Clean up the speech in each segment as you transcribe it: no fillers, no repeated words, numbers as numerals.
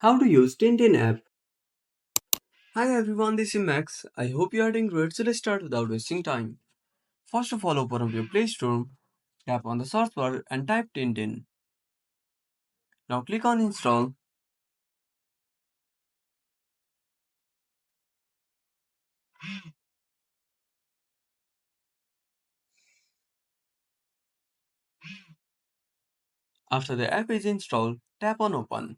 How to use Tintin app. Hi everyone, this is Max. I hope you are doing great. So let's start without wasting time. First of all, open up your Play Store, tap on the search bar and type Tintin. Now click on install. After the app is installed, tap on open.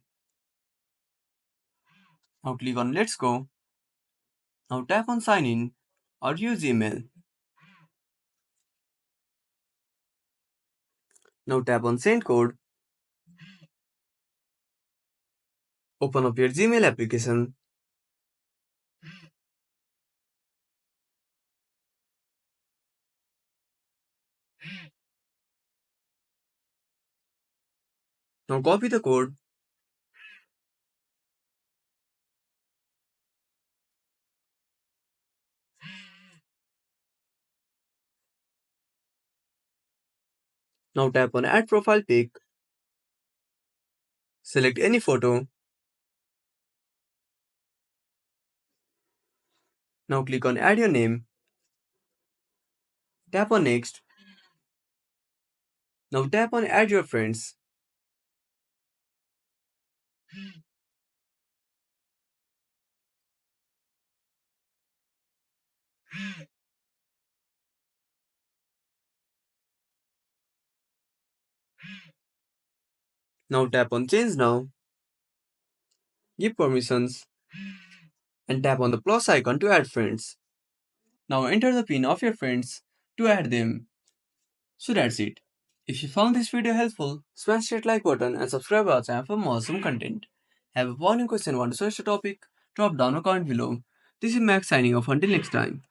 Now click on let's go. Now tap on sign in or use email. Now tap on send code. Open up your Gmail application. Now copy the code. Now tap on add profile pic. Select any photo. Now click on add your name. Tap on next. Now tap on add your friends. Now tap on change now. Give permissions and tap on the plus icon to add friends. Now enter the pin of your friends to add them. So that's it. If you found this video helpful, smash that like button and subscribe our channel for more awesome content. Have a burning question, want to search the topic? Drop down a comment below. This is Max signing off until next time.